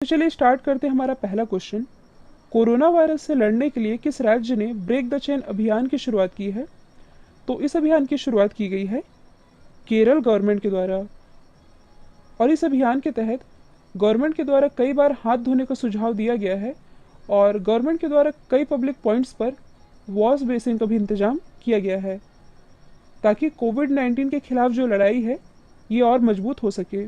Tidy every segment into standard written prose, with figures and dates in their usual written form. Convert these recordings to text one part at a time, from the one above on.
तो चलिए स्टार्ट करते हैं हमारा पहला क्वेश्चन। कोरोना वायरस से लड़ने के लिए किस राज्य ने ब्रेक द चेन अभियान की शुरुआत की है? तो इस अभियान की शुरुआत की गई है केरल गवर्नमेंट के द्वारा। और इस अभियान के तहत गवर्नमेंट के द्वारा कई बार हाथ धोने का सुझाव दिया गया है और गवर्नमेंट के द्वारा कई पब्लिक पॉइंट्स पर वॉश बेसिन का भी इंतजाम किया गया है ताकि कोविड-19 के खिलाफ जो लड़ाई है ये और मजबूत हो सके।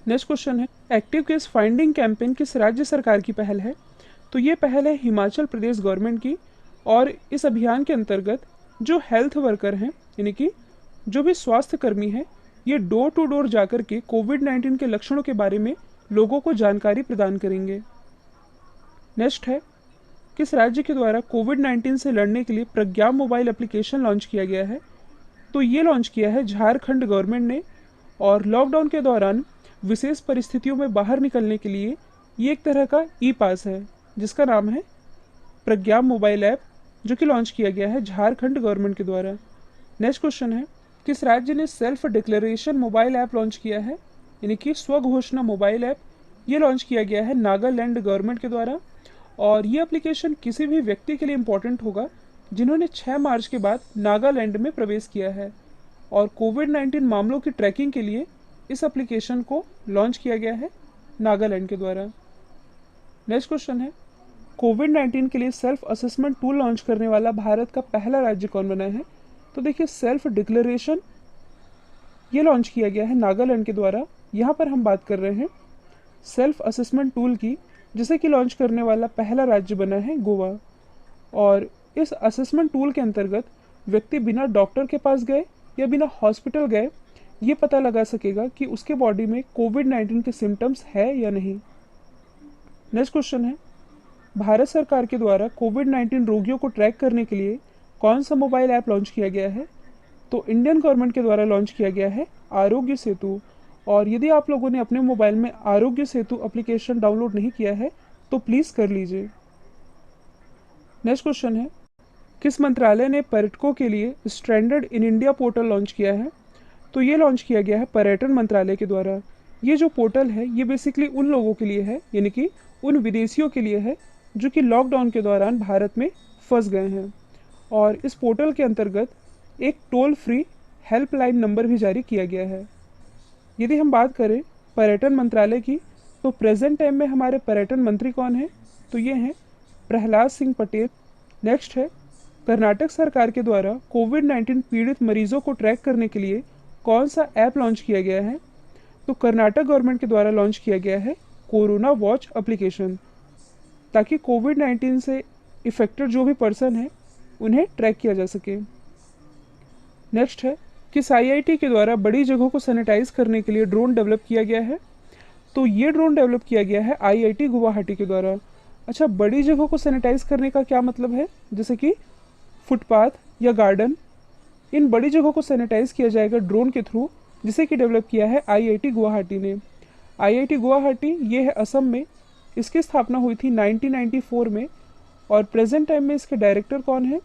नेक्स्ट क्वेश्चन है, एक्टिव केस फाइंडिंग कैंपेन किस राज्य सरकार की पहल है? तो ये पहल है हिमाचल प्रदेश गवर्नमेंट की। और इस अभियान के अंतर्गत जो हेल्थ वर्कर हैं यानी कि जो भी स्वास्थ्य कर्मी हैं, ये डोर टू डोर जाकर के कोविड-19 के लक्षणों के बारे में लोगों को जानकारी प्रदान करेंगे। नेक्स्ट है, किस राज्य के द्वारा कोविड-19 से लड़ने के लिए प्रज्ञा मोबाइल एप्लीकेशन लॉन्च किया गया है? तो ये लॉन्च किया है झारखंड गवर्नमेंट ने। और लॉकडाउन के दौरान विशेष परिस्थितियों में बाहर निकलने के लिए ये एक तरह का ई पास है जिसका नाम है प्रज्ञा मोबाइल ऐप, जो कि लॉन्च किया गया है झारखंड गवर्नमेंट के द्वारा। नेक्स्ट क्वेश्चन है, किस राज्य ने self declaration mobile app launch किया है यानी कि स्वघोषणा मोबाइल ऐप? ये लॉन्च किया गया है नागालैंड गवर्नमेंट के द्वारा। और ये एप्लीकेशन किसी भी व्यक्ति के लिए इम्पोर्टेंट होगा जिन्होंने 6 मार्च के बाद नागालैंड में प्रवेश किया है। और कोविड-19 मामलों की ट्रैकिंग के लिए इस एप्लीकेशन को लॉन्च किया गया है नागालैंड के द्वारा। नेक्स्ट क्वेश्चन है, कोविड-19 के लिए सेल्फ असेसमेंट टूल लॉन्च करने वाला भारत का पहला राज्य कौन बना है? तो देखिए, सेल्फ डिक्लेरेशन ये लॉन्च किया गया है नागालैंड के द्वारा। यहाँ पर हम बात कर रहे हैं सेल्फ असेसमेंट टूल की, जिसे कि लॉन्च करने वाला पहला राज्य बना है गोवा। और इस असेसमेंट टूल के अंतर्गत व्यक्ति बिना डॉक्टर के पास गए या बिना हॉस्पिटल गए ये पता लगा सकेगा कि उसके बॉडी में कोविड-19 के सिम्टम्स है या नहीं। नेक्स्ट क्वेश्चन है, भारत सरकार के द्वारा कोविड-19 रोगियों को ट्रैक करने के लिए कौन सा मोबाइल ऐप लॉन्च किया गया है? तो इंडियन गवर्नमेंट के द्वारा लॉन्च किया गया है आरोग्य सेतु। और यदि आप लोगों ने अपने मोबाइल में आरोग्य सेतु एप्लीकेशन डाउनलोड नहीं किया है तो प्लीज़ कर लीजिए। नेक्स्ट क्वेश्चन है, किस मंत्रालय ने पर्यटकों के लिए stranded in India portal launch किया है? तो ये लॉन्च किया गया है पर्यटन मंत्रालय के द्वारा। ये जो पोर्टल है ये बेसिकली उन लोगों के लिए है यानी कि उन विदेशियों के लिए है जो कि लॉकडाउन के दौरान भारत में फंस गए हैं। और इस पोर्टल के अंतर्गत एक टोल फ्री हेल्पलाइन नंबर भी जारी किया गया है। यदि हम बात करें पर्यटन मंत्रालय की तो प्रेजेंट टाइम में हमारे पर्यटन मंत्री कौन हैं? तो ये हैं प्रहलाद सिंह पटेल। नेक्स्ट है, कर्नाटक सरकार के द्वारा कोविड-19 पीड़ित मरीजों को ट्रैक करने के लिए कौन सा ऐप लॉन्च किया गया है? तो कर्नाटक गवर्नमेंट के द्वारा लॉन्च किया गया है कोरोना वॉच एप्लीकेशन, ताकि कोविड-19 से इफेक्टेड जो भी पर्सन है उन्हें ट्रैक किया जा सके। नेक्स्ट है, किस आईआईटी के द्वारा बड़ी जगहों को सैनिटाइज करने के लिए ड्रोन डेवलप किया गया है? तो ये ड्रोन डेवलप किया गया है आईआईटी गुवाहाटी के द्वारा। अच्छा, बड़ी जगहों को सैनिटाइज करने का क्या मतलब है? जैसे कि फुटपाथ या गार्डन, इन बड़ी जगहों को सैनिटाइज किया जाएगा ड्रोन के थ्रू, जिसे कि डेवलप किया है आईआईटी गुवाहाटी ने। आईआईटी गुवाहाटी ये है असम में। इसकी स्थापना हुई थी 1994 में। और प्रेजेंट टाइम में इसके डायरेक्टर कौन है?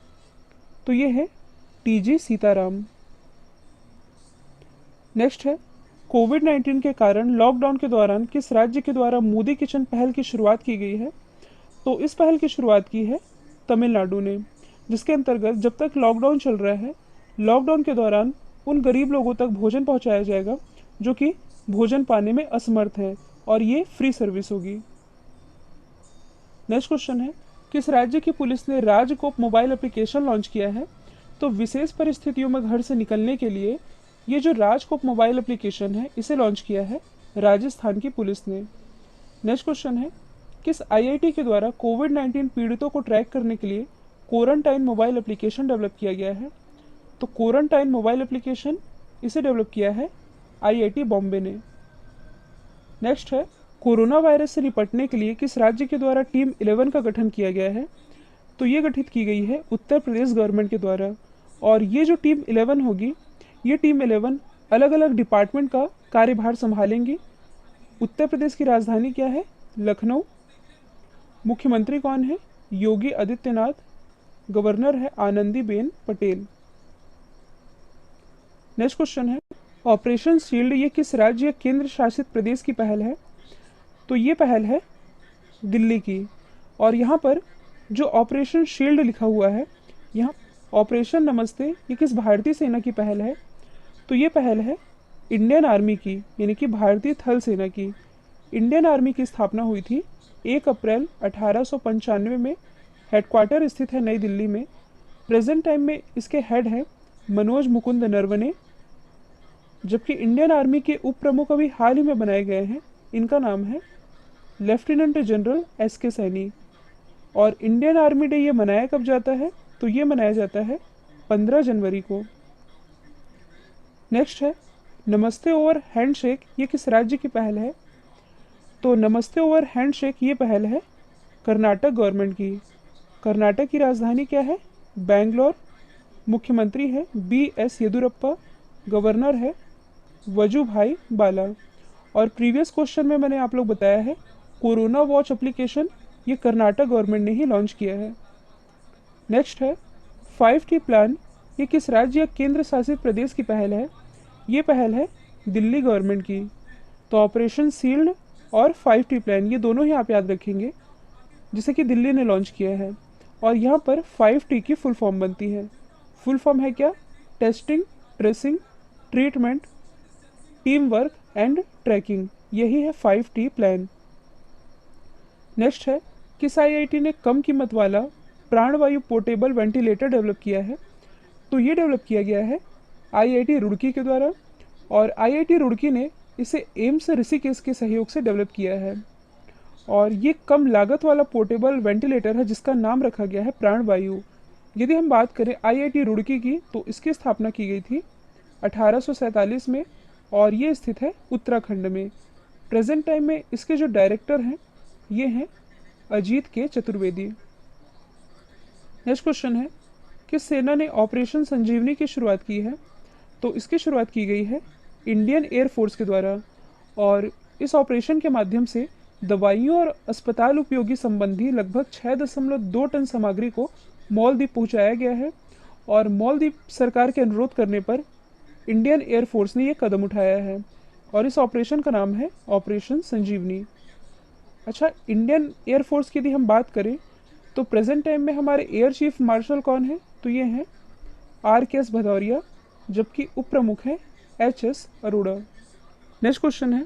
तो ये है टीजी सीताराम। नेक्स्ट है, कोविड-19 के कारण लॉकडाउन के दौरान किस राज्य के द्वारा मोदी किचन पहल की शुरुआत की गई है? तो इस पहल की शुरुआत की है तमिलनाडु ने, जिसके अंतर्गत जब तक लॉकडाउन चल रहा है, लॉकडाउन के दौरान उन गरीब लोगों तक भोजन पहुंचाया जाएगा जो कि भोजन पाने में असमर्थ है, और ये फ्री सर्विस होगी। नेक्स्ट क्वेश्चन है, किस राज्य की पुलिस ने राजकोप मोबाइल एप्लीकेशन लॉन्च किया है? तो विशेष परिस्थितियों में घर से निकलने के लिए ये जो राजकोप मोबाइल एप्लीकेशन है इसे लॉन्च किया है राजस्थान की पुलिस ने। नेक्स्ट क्वेश्चन है, किस आईआईटी के द्वारा कोविड-19 पीड़ितों को ट्रैक करने के लिए क्वारंटाइन मोबाइल एप्लीकेशन डेवलप किया गया है? तो क्वारंटाइन मोबाइल एप्लीकेशन इसे डेवलप किया है आईआईटी बॉम्बे ने। नेक्स्ट है, कोरोना वायरस से निपटने के लिए किस राज्य के द्वारा टीम 11 का गठन किया गया है? तो ये गठित की गई है उत्तर प्रदेश गवर्नमेंट के द्वारा। और ये जो टीम 11 होगी, ये टीम 11 अलग अलग डिपार्टमेंट का कार्यभार संभालेंगी। उत्तर प्रदेश की राजधानी क्या है? लखनऊ। मुख्यमंत्री कौन है? योगी आदित्यनाथ। गवर्नर है आनंदीबेन पटेल। नेक्स्ट क्वेश्चन है, ऑपरेशन शील्ड ये किस राज्य या केंद्र शासित प्रदेश की पहल है? तो ये पहल है दिल्ली की। और यहाँ पर जो ऑपरेशन शील्ड लिखा हुआ है, यहाँ ऑपरेशन नमस्ते ये किस भारतीय सेना की पहल है? तो ये पहल है इंडियन आर्मी की, यानी कि भारतीय थल सेना की। इंडियन आर्मी की स्थापना हुई थी 1 अप्रैल 1895 में। हेडक्वार्टर स्थित है नई दिल्ली में। प्रेजेंट टाइम में इसके हेड हैं मनोज मुकुंद नरवणे, जबकि इंडियन आर्मी के उप प्रमुख अभी हाल ही में बनाए गए हैं। इनका नाम है लेफ्टिनेंट जनरल एस के सैनी। और इंडियन आर्मी डे ये मनाया कब जाता है? तो ये मनाया जाता है 15 जनवरी को। नेक्स्ट है नमस्ते ओवर हैंडशेक, ये किस राज्य की पहल है? तो नमस्ते ओवर हैंडशेक ये पहल है कर्नाटक गवर्नमेंट की। कर्नाटक की राजधानी क्या है? बैंगलोर। मुख्यमंत्री है B.S. येदियुरप्पा। गवर्नर है वजुभाई वाला। और प्रीवियस क्वेश्चन में मैंने आप लोग बताया है कोरोना वॉच एप्लीकेशन ये कर्नाटक गवर्नमेंट ने ही लॉन्च किया है। नेक्स्ट है 5T प्लान, ये किस राज्य या केंद्र शासित प्रदेश की पहल है? ये पहल है दिल्ली गवर्नमेंट की। तो ऑपरेशन सील्ड और 5T प्लान ये दोनों ही आप याद रखेंगे, जिसे कि दिल्ली ने लॉन्च किया है। और यहाँ पर 5T की फुल फॉर्म बनती है। फुल फॉर्म है क्या? Testing, tracing, treatment, team work and tracking. यही है 5T प्लान। नेक्स्ट है किस IIT ने कम कीमत वाला प्राणवायु पोर्टेबल वेंटिलेटर डेवलप किया है? तो ये डेवलप किया गया है IIT रुड़की के द्वारा। और IIT रुड़की ने इसे एम्स ऋषिकेश के सहयोग से डेवलप किया है। और ये कम लागत वाला पोर्टेबल वेंटिलेटर है जिसका नाम रखा गया है प्राणवायु। यदि हम बात करें IIT रुड़की की, तो इसकी स्थापना की गई थी 1847 में और ये स्थित है उत्तराखंड में। प्रेजेंट टाइम में इसके जो डायरेक्टर हैं ये हैं अजीत के चतुर्वेदी। नेक्स्ट क्वेश्चन है किस सेना ने ऑपरेशन संजीवनी की शुरुआत की है? तो इसकी शुरुआत की गई है इंडियन एयरफोर्स के द्वारा। और इस ऑपरेशन के माध्यम से दवाइयों और अस्पताल उपयोगी संबंधी लगभग 6.2 टन सामग्री को मालदीव पहुंचाया गया है। और मालदीव सरकार के अनुरोध करने पर इंडियन एयरफोर्स ने यह कदम उठाया है। और इस ऑपरेशन का नाम है ऑपरेशन संजीवनी। अच्छा, इंडियन एयरफोर्स की यदि हम बात करें तो प्रेजेंट टाइम में हमारे एयर चीफ मार्शल कौन है? तो ये हैं R.K.S. भदौरिया, जबकि उप प्रमुख है H.S. अरोड़ा। नेक्स्ट क्वेश्चन है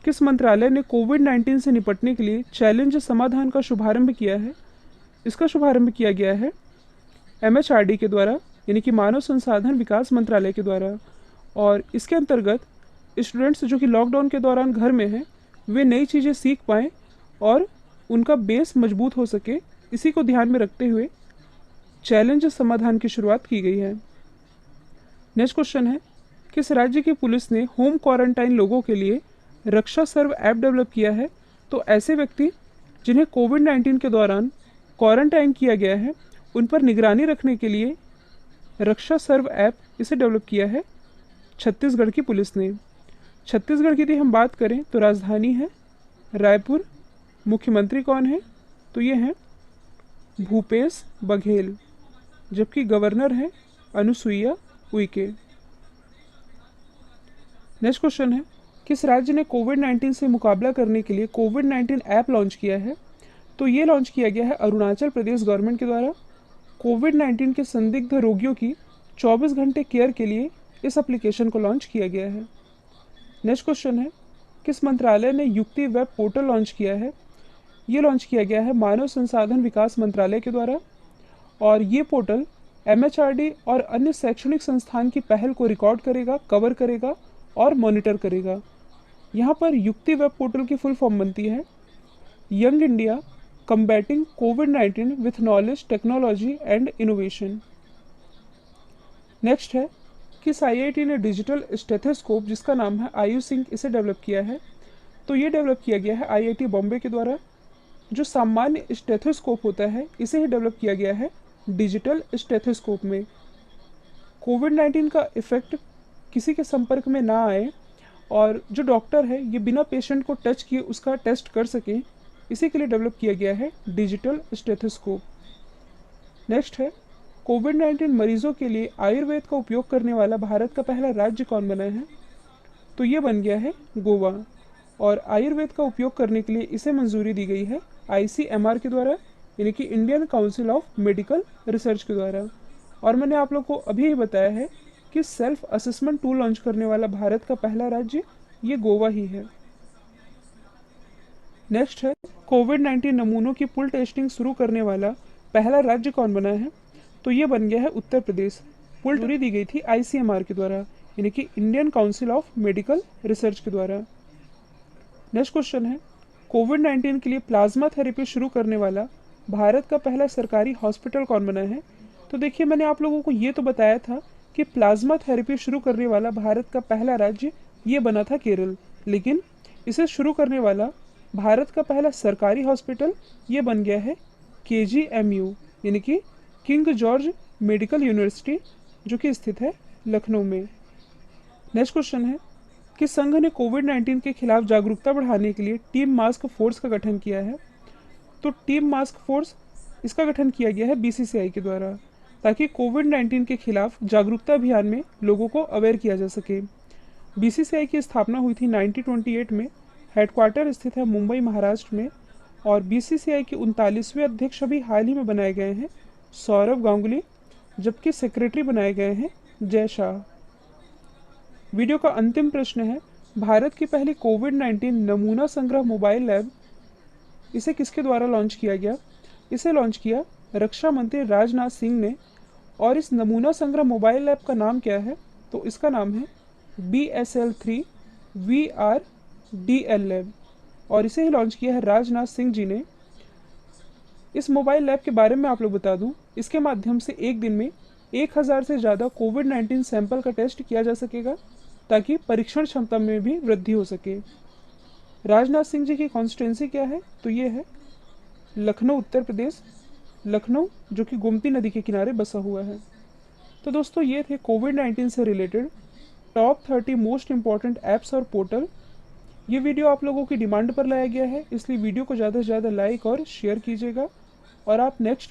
किस मंत्रालय ने कोविड-19 से निपटने के लिए चैलेंज समाधान का शुभारंभ किया है? इसका शुभारंभ किया गया है MHRD के द्वारा, यानी कि मानव संसाधन विकास मंत्रालय के द्वारा। और इसके अंतर्गत स्टूडेंट्स जो कि लॉकडाउन के दौरान घर में हैं वे नई चीज़ें सीख पाएँ और उनका बेस मजबूत हो सके, इसी को ध्यान में रखते हुए चैलेंज समाधान की शुरुआत की गई है। नेक्स्ट क्वेश्चन है किस राज्य की पुलिस ने होम क्वारंटाइन लोगों के लिए रक्षा सर्व ऐप डेवलप किया है? तो ऐसे व्यक्ति जिन्हें कोविड-19 के दौरान क्वारंटाइन किया गया है उन पर निगरानी रखने के लिए रक्षा सर्व ऐप इसे डेवलप किया है छत्तीसगढ़ की पुलिस ने। छत्तीसगढ़ की यदि हम बात करें तो राजधानी है रायपुर। मुख्यमंत्री कौन है? तो ये हैं भूपेश बघेल, जबकि गवर्नर हैं अनुसुईया उइके। नेक्स्ट क्वेश्चन है किस राज्य ने कोविड-19 से मुकाबला करने के लिए कोविड-19 ऐप लॉन्च किया है? तो ये लॉन्च किया गया है अरुणाचल प्रदेश गवर्नमेंट के द्वारा। कोविड-19 के संदिग्ध रोगियों की 24 घंटे केयर के लिए इस एप्लीकेशन को लॉन्च किया गया है। नेक्स्ट क्वेश्चन है किस मंत्रालय ने युक्ति वेब पोर्टल लॉन्च किया है? ये लॉन्च किया गया है मानव संसाधन विकास मंत्रालय के द्वारा। और ये पोर्टल MHRD और अन्य शैक्षणिक संस्थान की पहल को रिकॉर्ड करेगा, कवर करेगा और मॉनिटर करेगा। यहाँ पर युक्ति वेब पोर्टल की फुल फॉर्म बनती है young India combating covid with knowledge, technology and innovation. Next है किस IIT ने डिजिटल स्टेथोस्कोप जिसका नाम है आयुसिंक इसे डेवलप किया है? तो ये डेवलप किया गया है IIT बॉम्बे के द्वारा। जो सामान्य स्टेथोस्कोप होता है इसे ही डेवलप किया गया है डिजिटल स्टेथोस्कोप में। कोविड-19 का इफेक्ट किसी के संपर्क में ना आए और जो डॉक्टर है ये बिना पेशेंट को टच किए उसका टेस्ट कर सके, इसी के लिए डेवलप किया गया है डिजिटल स्टेथोस्कोप। नेक्स्ट है कोविड-19 मरीजों के लिए आयुर्वेद का उपयोग करने वाला भारत का पहला राज्य कौन बना है? तो ये बन गया है गोवा। और आयुर्वेद का उपयोग करने के लिए इसे मंजूरी दी गई है ICMR के द्वारा, यानी कि Indian council of medical research के द्वारा। और मैंने आप लोग को अभी ही बताया है कि सेल्फ असेसमेंट टूल लॉन्च करने वाला भारत का पहला राज्य ये गोवा ही है। नेक्स्ट है, कोविड-19 नमूनों की पुल टेस्टिंग शुरू करने वाला पहला राज्य कौन बना है? तो ये बन गया है उत्तर प्रदेश। पुल मंजूरी दी गई थी ICMR के द्वारा, यानी कि Indian council of medical research के द्वारा। नेक्स्ट क्वेश्चन है, कोविड-19 के लिए प्लाज्मा थेरेपी शुरू करने वाला भारत का पहला सरकारी हॉस्पिटल कौन बना है? तो देखिए, मैंने आप लोगों को ये तो बताया था कि प्लाज्मा थेरेपी शुरू करने वाला भारत का पहला राज्य ये बना था केरल, लेकिन इसे शुरू करने वाला भारत का पहला सरकारी हॉस्पिटल ये बन गया है KGMU, यानी कि किंग जॉर्ज मेडिकल यूनिवर्सिटी, जो कि स्थित है लखनऊ में। नेक्स्ट क्वेश्चन है, किस संघ ने कोविड-19 के खिलाफ जागरूकता बढ़ाने के लिए टीम मास्क फोर्स का गठन किया है? तो टीम मास्क फोर्स इसका गठन किया गया है BCCI के द्वारा, ताकि कोविड-19 के खिलाफ जागरूकता अभियान में लोगों को अवेयर किया जा सके। BCCI की स्थापना हुई थी 1928 में, हेडक्वार्टर स्थित है मुंबई महाराष्ट्र में, और BCCI के 39वें अध्यक्ष अभी हाल ही में बनाए गए हैं सौरभ गांगुली, जबकि सेक्रेटरी बनाए गए हैं जय शाह। वीडियो का अंतिम प्रश्न है, भारत की पहली कोविड-19 नमूना संग्रह मोबाइल लैब इसे किसके द्वारा लॉन्च किया गया? इसे लॉन्च किया रक्षा मंत्री राजनाथ सिंह ने। और इस नमूना संग्रह मोबाइल लैब का नाम क्या है? तो इसका नाम है BSL-3 VRDL लैब, और इसे ही लॉन्च किया है राजनाथ सिंह जी ने। इस मोबाइल लैब के बारे में आप लोग बता दूं, इसके माध्यम से एक दिन में 1000 से ज़्यादा कोविड-19 सैंपल का टेस्ट किया जा सकेगा, ताकि परीक्षण क्षमता में भी वृद्धि हो सके। राजनाथ सिंह जी की कॉन्स्टिट्यूंसी क्या है? तो ये है लखनऊ, उत्तर प्रदेश, लखनऊ, जो कि गोमती नदी के किनारे बसा हुआ है। तो दोस्तों, ये थे कोविड-19 से related top 30 most important apps और पोर्टल। ये वीडियो आप लोगों की डिमांड पर लाया गया है, इसलिए वीडियो को ज़्यादा से ज़्यादा लाइक और शेयर कीजिएगा। और आप नेक्स्ट